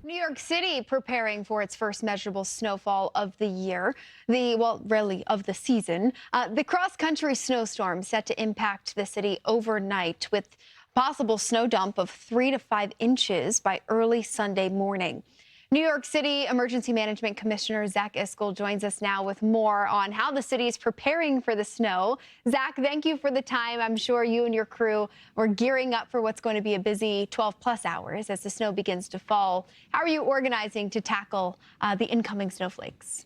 New York City preparing for its first measurable snowfall of the year, really of the season. The cross-country snowstorm set to impact the city overnight with possible snow dump of 3 to 5 inches by early Sunday morning. New York City Emergency Management Commissioner Zach Iscol joins us now with more on how the city is preparing for the snow. Zach, thank you for the time. I'm sure you and your crew are gearing up for what's going to be a busy 12-plus hours as the snow begins to fall. How are you organizing to tackle the incoming snowflakes?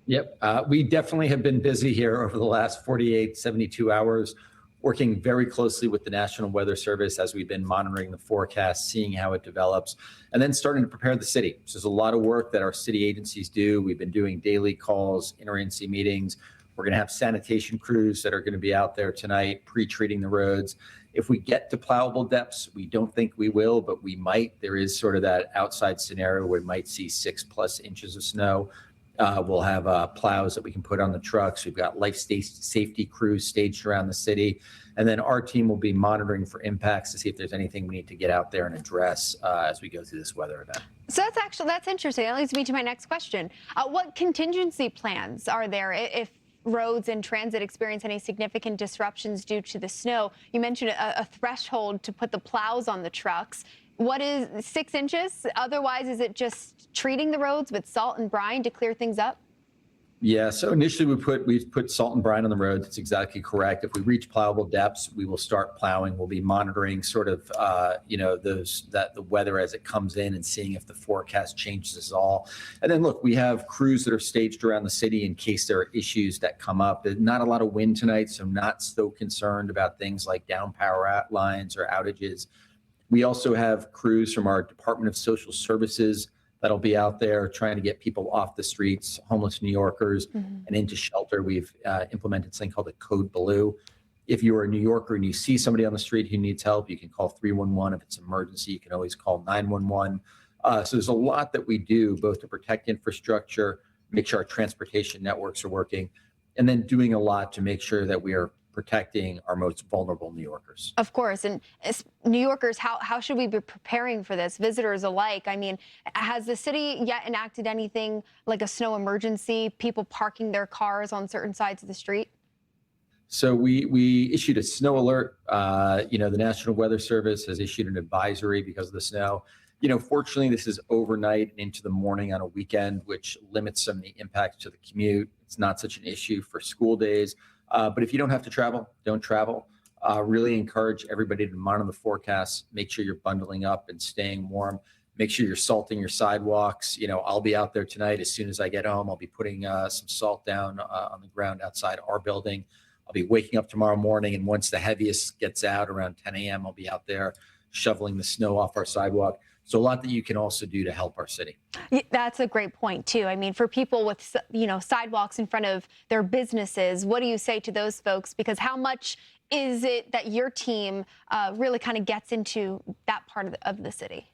Yep, we definitely have been busy here over the last 48, 72 hours, working very closely with the National Weather Service as we've been monitoring the forecast, seeing how it develops, and then starting to prepare the city. So there's a lot of work that our city agencies do. We've been doing daily calls, interagency meetings. We're going to have sanitation crews that are going to be out there tonight, pre-treating the roads. If we get to plowable depths, we don't think we will, but we might. There is sort of that outside scenario where we might see 6+ inches of snow. We'll have plows that we can put on the trucks. We've got life safety crews staged around the city. And then our team will be monitoring for impacts to see if there's anything we need to get out there and address as we go through this weather event. So that's interesting. That leads me to my next question. What contingency plans are there if roads and transit experience any significant disruptions due to the snow? You mentioned a threshold to put the plows on the trucks. What is 6 inches? Otherwise, is it just treating the roads with salt and brine to clear things up? Yeah, so initially we put salt and brine on the roads. That's exactly correct. If we reach plowable depths, we will start plowing. We'll be monitoring sort of the weather as it comes in and seeing if the forecast changes at all. And then look, we have crews that are staged around the city in case there are issues that come up. There's not a lot of wind tonight, so I'm not so concerned about things like down power lines or outages. We also have crews from our Department of Social Services that'll be out there trying to get people off the streets, homeless New Yorkers, and into shelter. We've implemented something called a Code Blue. If you are a New Yorker and you see somebody on the street who needs help, you can call 311. If it's an emergency, you can always call 911. So there's a lot that we do both to protect infrastructure, make sure our transportation networks are working, and then doing a lot to make sure that we are protecting our most vulnerable New Yorkers. Of course. And as New Yorkers, how should we be preparing for this, visitors alike? I mean, has the city yet enacted anything like a snow emergency, people parking their cars on certain sides of the street? So we issued a snow alert. The National Weather Service has issued an advisory because of the snow. Fortunately, this is overnight and into the morning on a weekend, which limits some of the impact to the commute. It's not such an issue for school days. But if you don't have to travel, don't travel. Really encourage everybody to monitor the forecast. Make sure you're bundling up and staying warm. Make sure you're salting your sidewalks. I'll be out there tonight. As soon as I get home, I'll be putting some salt down on the ground outside our building. I'll be waking up tomorrow morning, and once the heaviest gets out around 10 a.m., I'll be out there shoveling the snow off our sidewalk. So a lot that you can also do to help our city. That's a great point, too. I mean, for people with, sidewalks in front of their businesses, what do you say to those folks? Because how much is it that your team really kind of gets into that part of the city?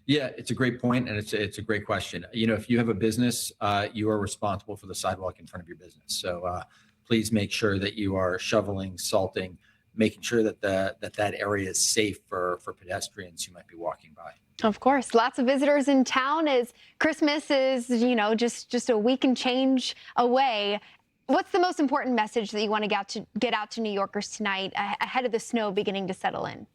Yeah, it's a great point, and it's a great question. If you have a business, you are responsible for the sidewalk in front of your business. So please make sure that you are shoveling, salting, making sure that that area is safe for pedestrians who might be walking by. Of course. Lots of visitors in town as Christmas is, just a week and change away. What's the most important message that you want to get out to New Yorkers tonight ahead of the snow beginning to settle in?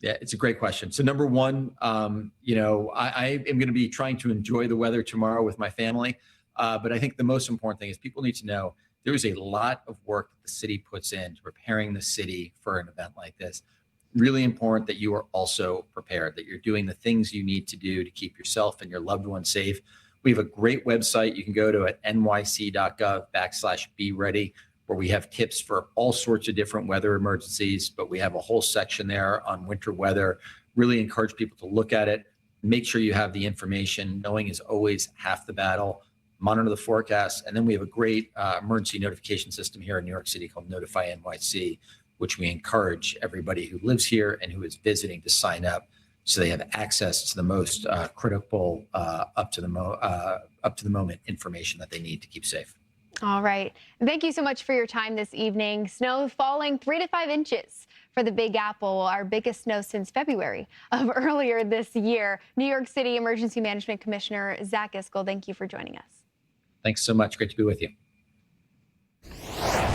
Yeah, it's a great question. So number one, I am going to be trying to enjoy the weather tomorrow with my family. But I think the most important thing is people need to know there is a lot of work that the city puts into preparing the city for an event like this. Really important that you are also prepared, that you're doing the things you need to do to keep yourself and your loved ones safe. We have a great website you can go to at nyc.gov/be ready, where we have tips for all sorts of different weather emergencies, but we have a whole section there on winter weather. Really encourage people to look at it. Make sure you have the information. Knowing is always half the battle. Monitor the forecast. And then we have a great emergency notification system here in New York City called Notify NYC, which we encourage everybody who lives here and who is visiting to sign up so they have access to the most critical up to the moment information that they need to keep safe. All right. Thank you so much for your time this evening. Snow falling 3 to 5 inches for the Big Apple, our biggest snow since February of earlier this year. New York City Emergency Management Commissioner Zach Iscol, thank you for joining us. Thanks so much. Great to be with you.